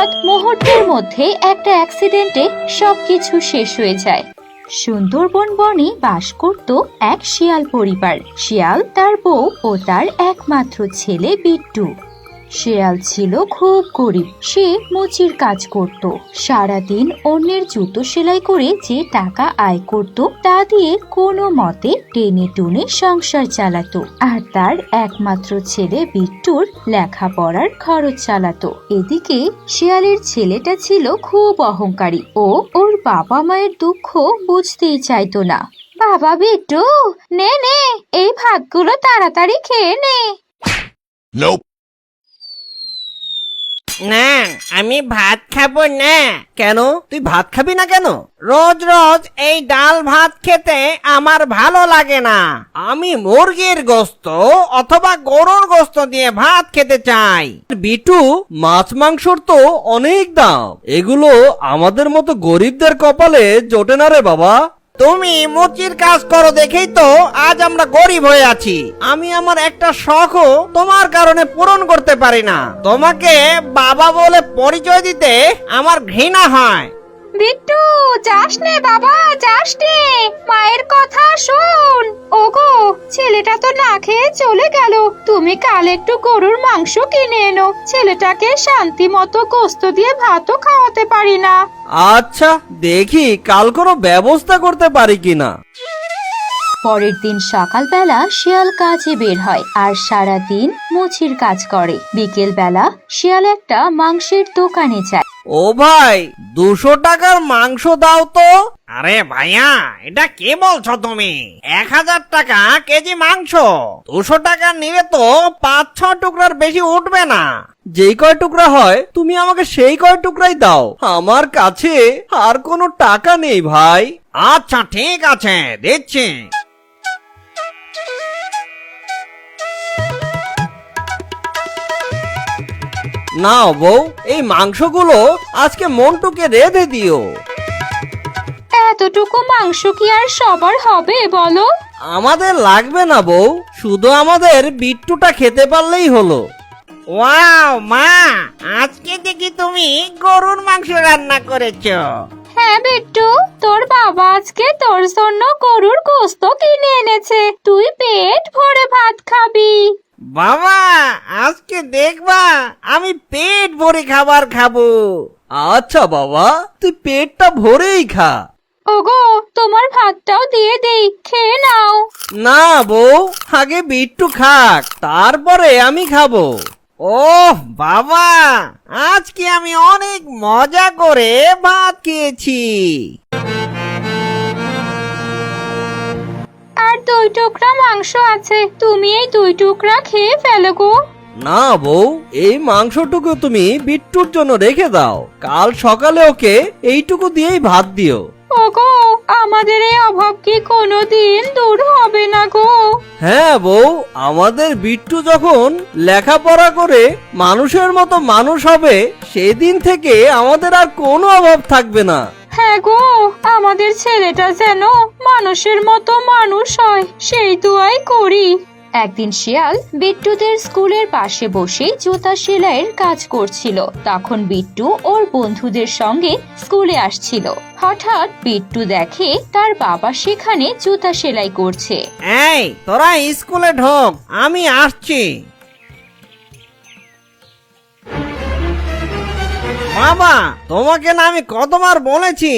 হঠাৎ মুহূর্তের মধ্যে একটা অ্যাক্সিডেন্টে সবকিছু শেষ হয়ে যায়। সুন্দরবন বনে বাস করত এক শিয়াল পরিবার। শিয়াল, তার বউ ও তার একমাত্র ছেলে বিট্টু। শিয়াল ছিল খুব গরিব। সে মুচির কাজ করত। সারাদিন অন্যের জুতো সেলাই করে যে টাকা আয় করত তা দিয়ে কোনো মতে টেনে টুনে সংসার চালাতো, আর তার একমাত্র ছেলে বিট্টুর লেখাপড়ার খরচ চালাতো। এদিকে শিয়ালের ছেলেটা ছিল খুব অহংকারী ও ওর বাবা মায়ের দুঃখ বুঝতেই চাইতো না। বাবা বিট্টু, নে নে, এই ভাতগুলো তাড়াতাড়ি খেয়ে নে। না, আমি ভাত খাবো না। কেন? তুই ভাত খাবি না কেন? রোজ রোজ এই ডাল ভাত খেতে আমার ভালো লাগে না। আমি মুরগির গোস্ত অথবা গরুর গোস্ত দিয়ে ভাত খেতে চাই। বিটু, মাছ মাংসর তো অনেক দাম, এগুলো আমাদের মতো গরিবদের কপালে জোটে না রে বাবা। তুমি মুচির কাজ করো দেখেই তো আজ আমরা গরিব হয়ে আছি। আমি আমার একটা শখও তোমার কারণে পূরণ করতে পারি না। তোমাকে বাবা বলে পরিচয় দিতে আমার ঘৃণা হয়। বিট্টু, যাস নে বাবা, যাস নে, মায়ের কথা শোন। ওগো, ছেলেটা তো না খেয়ে চলে গেল। তুমি কাল একটু গরুর মাংস কিনে এনো। ছেলেটাকে শান্তি মতো গোস্ত দিয়ে ভাতও খাওয়াতে পারি না। আচ্ছা, দেখি কাল কোনো ব্যবস্থা করতে পারি কিনা। পরের দিন সকালবেলা শিয়াল কাজে বের হয় আর সারা দিন মুচির কাজ করে। বিকেল বেলা শিয়াল একটা মাংসের দোকানে যায়। ও ভাই, 200 টাকার মাংস দাও তো। আরে ভাইয়া, এটা কি বলছো তুমি? 1000 টাকা কেজি মাংস। 200 টাকা নিলে তো 5-6 টুকরার বেশি উঠবে না। যেই কয় টুকরা হয় তুমি আমাকে সেই কয় টুকরাই দাও। আমার কাছে আর কোনো টাকা নেই ভাই। আচ্ছা ঠিক আছে, দিচ্ছি। নাও বউ, এই মাংসগুলো আজকে মন্টুকে রেঁধে দিও। এতটুকু মাংস কি আর সবার হবে বলো? আমাদের লাগবে না বউ, শুধু আমাদের বিট্টুটা খেতে পারলেই হলো। ওয়াও মা, আজকে দেখি তুমি গরুর মাংস রান্না করেছো। হ্যাঁ বিট্টু, তোর বাবা আজকে তোর জন্য গরুর গোস্ত কিনে এনেছে। তুই পেট ভরে ভাত খাবি। বাবা, আজকে দেখবা আমি পেট ভরে খাবার খাবো। আচ্ছা বাবা, তুই পেটটা ভরেই খা। ওগো, তোমার ভাতটাও দিয়ে দেই, খেয়ে নাও। না বউ, আগে বিট্টু খাক, তারপরে আমি খাবো। ওহ বাবা, আজকে আমি অনেক মজা করে ভাত খেয়েছি। আর 2 টুকরা মাংস আছে, তুমি এই 2 টুকরা খেয়ে ফেলো গো। না বউ, এই মাংসটুকু তুমি বিট্টুর জন্য রেখে দাও। কাল সকালে ওকে এইটুকু দিয়েই ভাত দিও। ওগো, আমাদের এই অভাব কি কোনোদিন দূর হবে না গো? হ্যাঁ বউ, আমাদের বিট্টু যখন লেখাপড়া করে মানুষের মতো মানুষ হবে, সেদিন থেকে আমাদের আর কোনো অভাব থাকবে না। হ্যাঁ গো, আমাদের ছেলেটা যেন মানুষের মতো মানুষ হয়, সেই দোয়াই করি। একদিন শিয়াল বিট্টুদের স্কুলের পাশে বসে জুতা সেলাইয়ের কাজ করছিল। তখন বিট্টু ওর বন্ধুদের সঙ্গে স্কুলে আসছিল। হঠাৎ বিট্টু দেখে তার বাবা সেখানে জুতা সেলাই করছে। এই, তোরা স্কুলে ঢোক, আমি আসছি। বাবা, তোমাকে না আমি কতবার বলেছি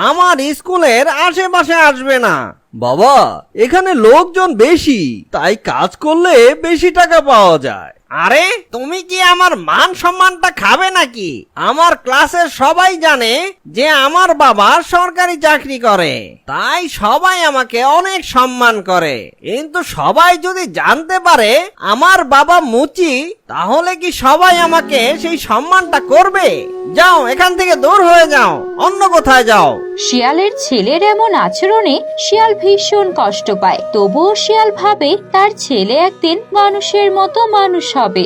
আমার স্কুলের আশেপাশে আসবে না। বাবা, এখানে লোকজন বেশি, তাই কাজ করলে বেশি টাকা পাওয়া যায়। আরে, তুমি কি আমার মান সম্মানটা খাবে নাকি? আমার ক্লাসের সবাই জানে যে আমার বাবা সরকারি চাকরি করে, তাই সবাই আমাকে অনেক সম্মান করে। কিন্তু সবাই যদি জানতে পারে আমার বাবা মুচি, তাহলে কি সবাই আমাকে সেই সম্মানটা করবে? যাও, এখান থেকে দূর হয়ে যাও, অন্য কোথায় যাও। শিয়ালের ছেলের এমন আচরণে শিয়াল ভীষণ কষ্ট পায়। তবুও শিয়াল ভাবে তার ছেলে একদিন মানুষের মতো মানুষ হবে।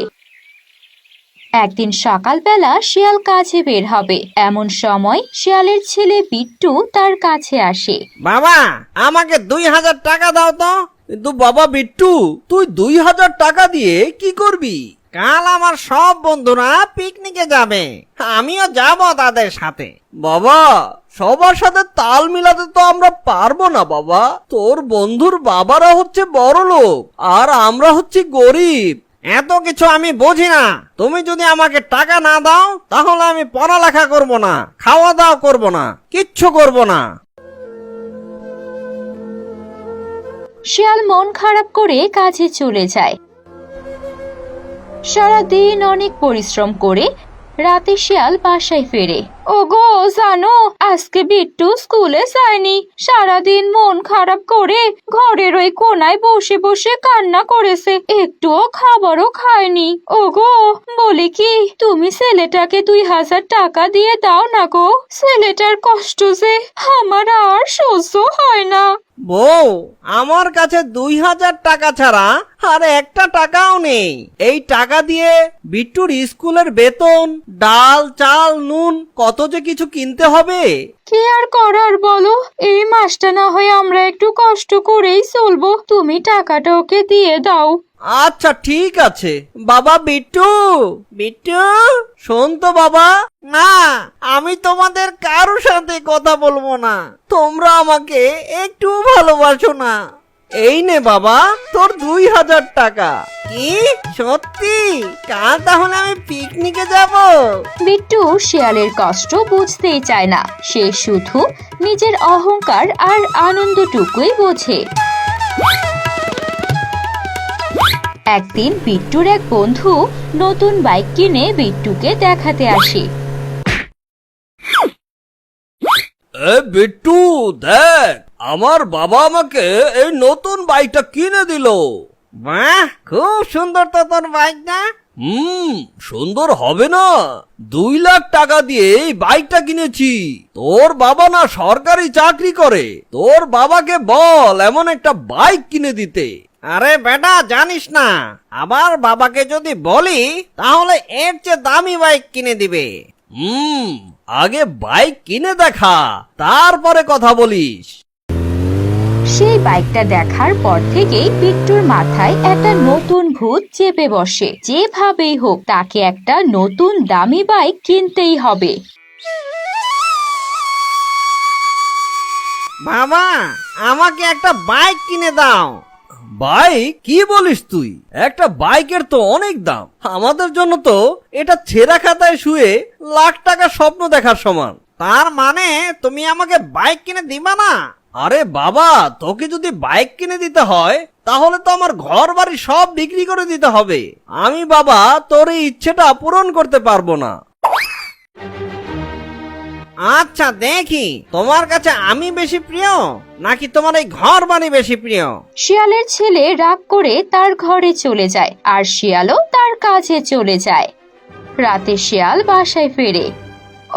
একদিন সকালবেলা শিয়াল কাজে বের হবে। এমন সময় শিয়ালের ছেলে বিট্টু তার কাছে আসে। বাবা, আমাকে 2000 টাকা দাও তো। কিন্তু বাবা বিট্টু, তুই 2000 টাকা দিয়ে কি করবি? কাল আমার সব বন্ধুরা পিকনিকে যাবে, আমিও যাব তাদের সাথে। বাবা, সবার সাথে তাল মিলাতে তো আমরা পারবো না বাবা। তোর বন্ধুর বাবারা হচ্ছে বড় লোক আর আমরা হচ্ছি গরিব। এত কিছু আমি বুঝি না। তুমি যদি আমাকে টাকা না দাও তাহলে আমি পড়ালেখা করব না, খাওয়া দাওয়া করব না, কিচ্ছু করব না। শিয়াল মন খারাপ করে কাজে চলে যায়। সারাদিন অনেক পরিশ্রম করে রাতে শিয়াল বাসায় ফেরে। ওগো জানো, আজকে বিট্টু স্কুলে যায়নি। সারাদিন মন খারাপ করে ঘরের ওই কোনায় বসে বসে কান্না করেছে, একটুও খাবারও খায়নি। ওগো বলি কি, তুমি ছেলেটাকে 2000 টাকা দিয়ে দাও না গো, ছেলেটার কষ্ট যে আমার আর সহ্য হয় না। বউ, আমার কাছে 2000 টাকা ছাড়া আর একটা টাকাও নেই। এই টাকা দিয়ে বিট্টুর স্কুলের বেতন, ডাল, চাল, নুন কত যে কিছু কিনতে হবে। কি আর করার বলো, এই মাসটা না হয় আমরা একটু কষ্ট করেই চলবো। তুমি টাকাটা ওকে দিয়ে দাও। আচ্ছা ঠিক আছে। বাবা বিট্টু, বিট্টু, শোন তো বাবা, না, আমি তোমাদের কারোর সাথে কথা বলবো না। তোমরা আমাকে একটু ভালোবাসো না। এই নে বাবা তোর 2000 টাকা। কি সত্যি? কাল তাহলে আমি পিকনিকে যাব? বিট্টু শিয়ালের কষ্ট বুঝতেই চায় না, সে শুধু নিজের অহংকার আর আনন্দটুকুই বোঝে। একদিন বিট্টুর এক বন্ধু নতুন বাইক কিনে বিট্টুকে দেখাতে আসে। বিট্টু দেখ, আমার বাবা আমাকে এই নতুন বাইকটা কিনে দিল। বাহ, খুব সুন্দর তো তোর বাইকটা। সুন্দর হবে না? 2 লাখ টাকা দিয়ে এই বাইকটা কিনেছি। তোর বাবা না সরকারি চাকরি করে, তোর বাবাকে বল এমন একটা বাইক কিনে দিতে। আরে বেটা, জানিস না, আবার বাবাকে যদি বলি তাহলে এর চেয়ে দামি বাইক কিনে দিবে। আগে বাইক কিনে দেখা, তারপরে কথা বলিস। সেই বাইকটা দেখার পর থেকেই বিট্টুর মাথায় একটা নতুন ভূত চেপে বসে। যেভাবেই হোক তাকে একটা নতুন দামি বাইক কিনতেই হবে। বাবা, আমাকে একটা বাইক কিনে দাও। বাইক? কি বলিস তুই? একটা বাইকের তো অনেক দাম। আমাদের জন্য তো এটা ছেঁড়া খাতায় শুয়ে লাখ টাকা স্বপ্ন দেখার সমান। তার মানে তুমি আমাকে বাইক কিনে দিবা না? আরে বাবা, তোকে যদি বাইক কিনে দিতে হয় তাহলে তো আমার ঘর বাড়ি সব বিক্রি করে দিতে হবে। আমি বাবা তোর এই ইচ্ছেটা পূরণ করতে পারবো না। আচ্ছা দেখি, তোমার কাছে আমি বেশি প্রিয় নাকি তোমার এই ঘর বাড়ি বেশি প্রিয়? শিয়ালের ছেলে রাগ করে তার ঘরে চলে যায় আর শিয়ালও তার কাজে চলে যায়। রাতে শিয়াল বাসায় ফেরে।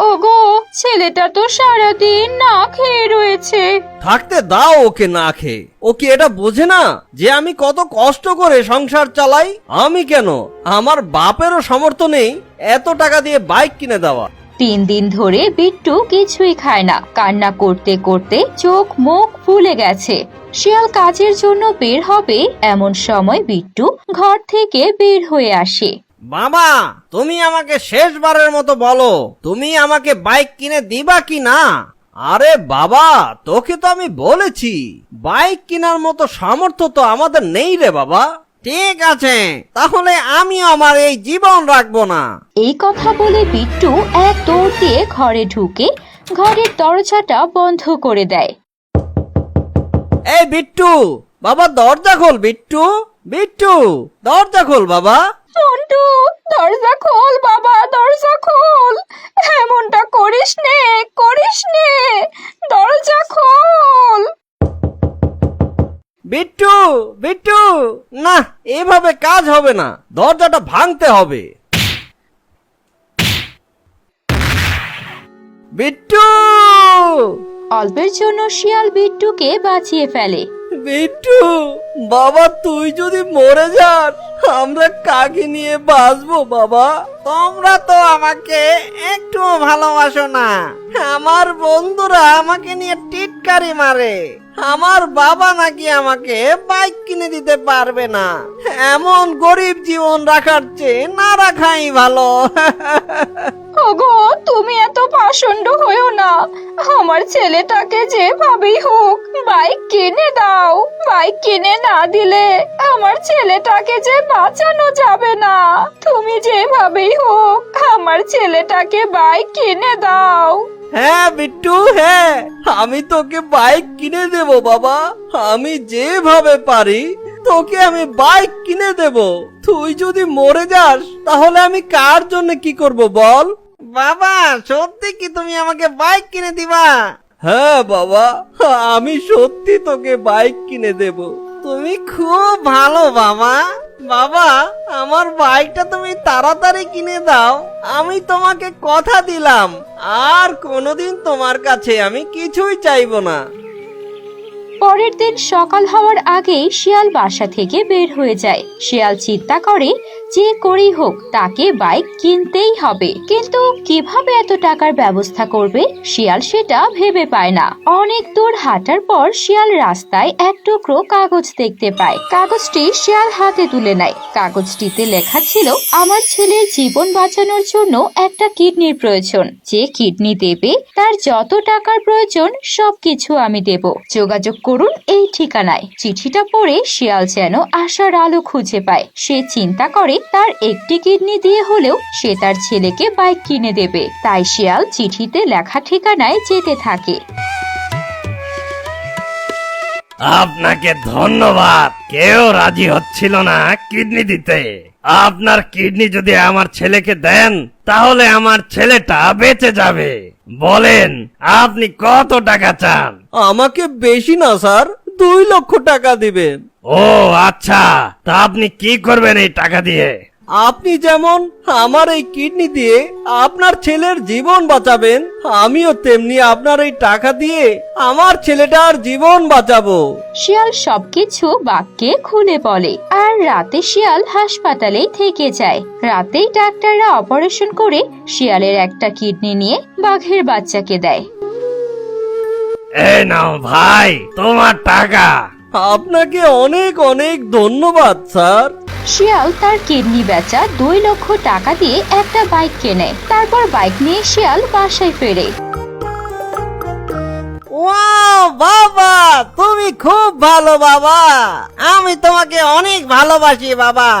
ওগো, ছেলেটা তো সারাদিন না খেয়ে রয়েছে। থাকতে দাও ওকে না খেয়ে। ও কি এটা বোঝে না যে আমি কত কষ্ট করে সংসার চালাই? আমি কেন, আমার বাপেরও সামর্থ্য নেই এত টাকা দিয়ে বাইক কিনে দেওয়া। 3 দিন ধরে বিট্টু কিছুই খায় না, কান্না করতে করতে চোখ মুখ ফুলে গেছে। শিয়াল কাজের জন্য বের হবে এমন সময় বিট্টু ঘর থেকে বের হয়ে আসে। বাবা, তুমি আমাকে শেষবারের মতো বলো, তুমি আমাকে বাইক কিনে দিবা কি না? আরে বাবা, তোকে তো আমি বলেছি বাইক কেনার মতো সামর্থ্য তো আমাদের নেই রে বাবা। ঠিক আছে, তাহলে আমিও আমার এই জীবন রাখবো না। এই কথা বলে বিট্টু এক দৌড় দিয়ে ঘরে ঢুকে ঘরের দরজাটা বন্ধ করে দেয়। এই বিট্টু, বাবা দরজা খোল। বিট্টু, বিট্টু, দরজা খোল বাবা। মন্টু, দরজা খোল বাবা, দরজা খোল। এমনটা করিস নে, করিস নে, দরজা খোল। বিট্টু, বিট্টু, না এভাবে কাজ হবে না, দরজাটা ভাঙতে হবে। বিট্টু, অল্পের জন্য শিয়াল বিট্টুকে বাঁচিয়ে ফেলে। বিট্টু, বাবা তুই যদি মরে যাস আমরা কাকে নিয়ে বাঁচবো বাবা? তোমরা তো আমাকে একটুও ভালোবাসো না। আমার বন্ধুরা আমাকে নিয়ে টিটকারি মারে। আমার বাবা নাকি আমাকে বাইক কিনে দিতে পারবে না। এমন গরিব জীবন রাখার চেয়ে না রাখাই ভালো। ওগো, তুমি এত পাষণ্ড হয়েও না। আমার ছেলেটাকে যেভাবেই হোক বাইক কিনে দাও। বাইক কিনে না দিলে আমার ছেলেটাকে যে বাঁচানো যাবে না। তুমি যেভাবেই হোক আমার ছেলেটাকে বাইক কিনে দাও। হ্যাঁ বিট্টু, হ্যাঁ আমি তোকে বাইক কিনে দেব বাবা। আমি যেভাবে পারি তোকে আমি বাইক কিনে দেব। তুই যদি মরে যাস তাহলে আমি কার জন্য কি করব বল? বাবা, সত্যি কি তুমি আমাকে বাইক কিনে দিবা? হ্যাঁ বাবা, আমি সত্যি তোকে বাইক কিনে দেব। তুমি খুব ভালো বাবা। বাবা, আমার বাইকটা তুমি তাড়াতাড়ি কিনে দাও। আমি তোমাকে কথা দিলাম আর কোনোদিন তোমার কাছে আমি কিছুই চাইবো না। পরের দিন সকাল হওয়ার আগেই শিয়াল বাসা থেকে বের হয়ে যায়। শিয়াল চিন্তা করে যে করেই হোক তাকে বাইক কিনতেই হবে, কিন্তু কিভাবে এত টাকার ব্যবস্থা করবে শিয়াল সেটা ভেবে পায় না। অনেক দূর হাঁটার পর শিয়াল রাস্তায় এক টুকরো কাগজ দেখতে পায়। কাগজটি শিয়াল হাতে তুলে নেয়। কাগজটিতে লেখা ছিল, আমার ছেলের জীবন বাঁচানোর জন্য একটা কিডনির প্রয়োজন। যে কিডনি দেবে তার যত টাকার প্রয়োজন সবকিছু আমি দেব। যোগাযোগ করুন এই ঠিকানায়। চিঠিটা পড়ে শিয়াল যেন আশার আলো খুঁজে পায়। সে চিন্তা করে তার একটি কিডনি দিয়ে হলেও সে তার ছেলেকে বাইক কিনে দেবে। তাই শিয়াল চিঠিতে লেখা ঠিকানায় যেতে থাকে। আপনাকে ধন্যবাদ। কেউ রাজি হচ্ছিল না কিডনি দিতে। আপনার কিডনি যদি আমার ছেলেকে দেন তাহলে আমার ছেলেটা বেঁচে যাবে। বলেন আপনি কত টাকা চান? আমাকে বেশি না স্যার, 2 লক্ষ টাকা দিবেন। ও আচ্ছা, তা আপনি কি করবেন এই টাকা দিয়ে? আপনি যেমন আমার এই কিডনি দিয়ে আপনার ছেলের জীবন বাঁচাবেন, আমিও তেমনি আপনার এই টাকা দিয়ে আমার ছেলেটার জীবন বাঁচাবো। শিয়াল সবকিছু বাঘকে খুলে বলে, আর রাতে শিয়াল হাসপাতালেই থেকে যায়। রাতেই ডাক্তাররা অপারেশন করে শিয়ালের একটা কিডনি নিয়ে বাঘের বাচ্চাকে দেয়। এই নাও ভাই তোমার টাকা। আপনাকে অনেক অনেক ধন্যবাদ স্যার। শিয়াল তার কিডনি বেচা 2 লক্ষ টাকা দিয়ে একটা বাইক কেনে। তারপর বাইক নিয়ে শিয়াল বাসায় ফেরে। ওয়াও বাবা, তুমি খুব ভালো বাবা। আমি তোমাকে অনেক ভালোবাসি বাবা।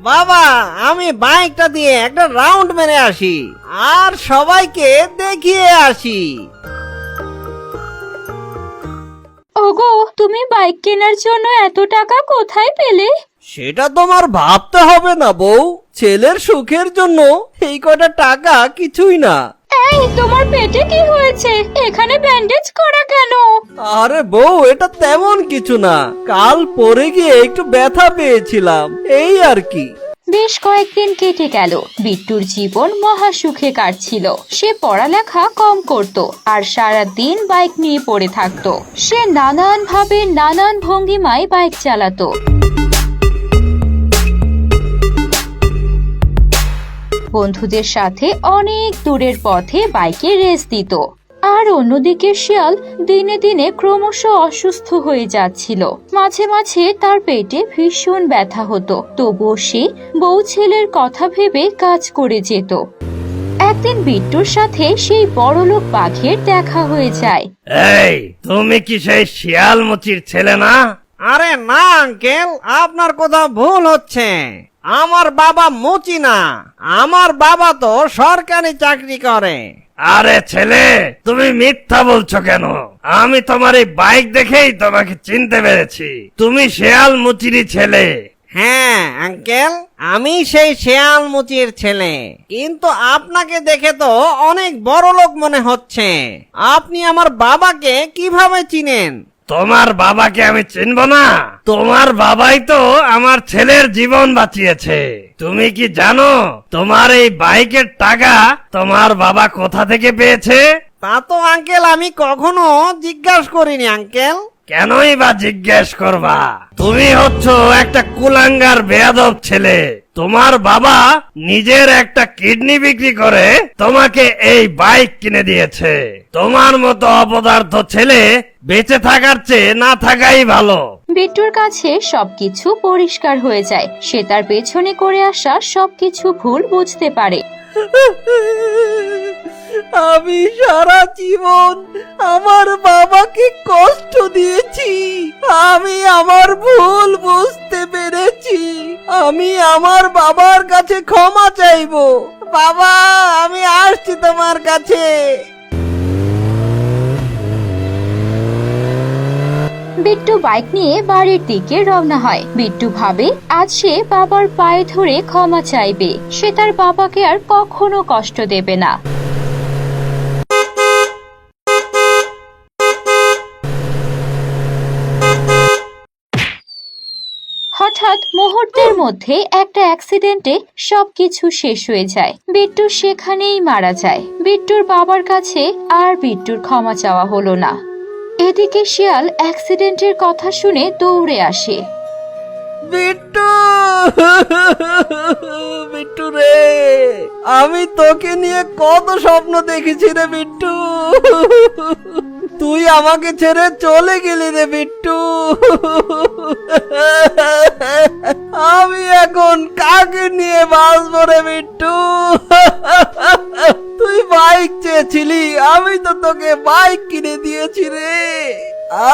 বাবা, আমি বাইকটা দিয়ে একটা রাউন্ড মেরে আসি আর সবাইকে দেখিয়ে আসি। ওগো, তুমি বাইক কেনার জন্য এত টাকা কোথায় পেলে? সেটা তোমার ভাবতে হবে না বউ। ছেলের সুখের জন্য এই কয়টা টাকা কিছুই না। এই, তোমার পেটে কি হয়েছে? এখানে ব্যান্ডেজ করা কেন? আরে বউ, এটা তেমন কিছু না, কাল পরে গিয়ে একটু ব্যথা পেয়েছিলাম, এই আর কি। বেশ কয়েকদিন কেটে গেল। বিট্টুর জীবন মহা সুখে কাটছিল। সে পড়ালেখা কম করত আর সারা দিন বাইক নিয়ে পড়ে থাকতো। সে নানান ভাবে নানান ভঙ্গিমায় বাইক চালাতো। বন্ধুদের সাথে অনেক দূরের পথে বাইকে রেস দিত। আর অন্যদিকে শিয়াল দিনে দিনে ক্রমশ অসুস্থ হয়ে যাচ্ছিল। মাঝে মাঝে তার পেটে ভীষণ ব্যথা হতো, তবুও সে বউ ছেলের কথা ভেবে কাজ করে যেত। একদিন বিট্টুর সাথে সেই বড়লোক বাঘের দেখা হয়ে যায়। এই তুমি কি সেই শিয়াল মুচির ছেলে না? আরে না আঙ্কেল, আপনার কথা ভুল হচ্ছে। আমার বাবা মুচি না, আমার বাবা তো সরকারি চাকরি করে। আরে ছেলে, তুমি মিথ্যা বলছো কেন? আমি তোমার এই বাইক দেখেই তোমাকে চিনতে পেরেছি। তুমি শিয়াল মুচিরই ছেলে। হ্যাঁ আঙ্কেল, আমি সেই শেয়াল মুচির ছেলে, কিন্তু আপনাকে দেখে তো অনেক বড় লোক মনে হচ্ছে। আপনি আমার বাবাকে কিভাবে চিনেন? তোমার বাবাকে আমি চিনব না? তোমার বাবাই তো আমার ছেলের জীবন বাঁচিয়েছে। তুমি কি জানো তোমার এই বাইকের টাকা তোমার বাবা কোথা থেকে পেয়েছে? তা তো আঙ্কেল আমি কখনো জিজ্ঞাসা করিনি আঙ্কেল। কেনই বা জিজ্ঞেস করবা? তুমি হচ্ছ একটা কুলাঙ্গার বেয়াদব ছেলে। তোমার বাবা নিজের একটা কিডনি বিক্রি করে তোমাকে এই বাইক কিনে দিয়েছে। তোমার মতো অপদার্থ ছেলে বেঁচে থাকার চেয়ে না থাকাই ভালো। বিট্টুর কাছে সবকিছু পরিষ্কার হয়ে যায়। সে তার পেছনে করে আসা সবকিছু ভুল বুঝতে পারে। আমি সারা জীবন আমার বাবাকে কষ্ট দিয়েছি। আমি আমার ভুল বুঝতে পেরেছি। আমি আমার বাবার কাছে ক্ষমা চাইবো। বাবা আমি আসছি তোমার কাছে। বিট্টু বাইক নিয়ে বাড়ির দিকে রওনা হয়। বিট্টু ভাবে আজ সে বাবার পায়ে ধরে ক্ষমা চাইবে। সে তার বাবাকে আর কখনো কষ্ট দেবে না। হঠাৎ মুহূর্তের মধ্যে একটা অ্যাক্সিডেন্টে সবকিছু শেষ হয়ে যায়। বিট্টু সেখানেই মারা যায়। বিট্টুর বাবার কাছে আর বিট্টুর ক্ষমা চাওয়া হলো না। এদিকে শিয়াল অ্যাক্সিডেন্টের কথা শুনে দৌড়ে আসে। বিট্টু, বিট্টু রে, আমি তোকে নিয়ে কত স্বপ্ন দেখেছি রে বিট্টু। তুই আমাকে ছেড়ে চলে গেলি রে বিট্টু। আমি এখন কাকে নিয়ে বাঁচবো রে বিট্টু। তুই বাইক চেয়েছিলি, আমি তো তোকে বাইক কিনে দিয়েছি রে।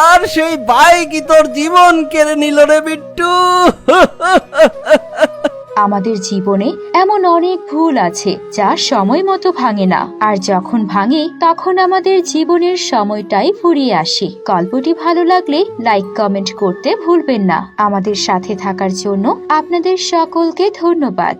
আর সেই বাইকই তোর জীবন কেড়ে নিল রে বিট্টু। আমাদের জীবনে এমন অনেক ভুল আছে যা সময় মতো ভাঙে না, আর যখন ভাঙে তখন আমাদের জীবনের সময়টাই ফুরিয়ে আসে। গল্পটি ভালো লাগলে লাইক কমেন্ট করতে ভুলবেন না। আমাদের সাথে থাকার জন্য আপনাদের সকলকে ধন্যবাদ।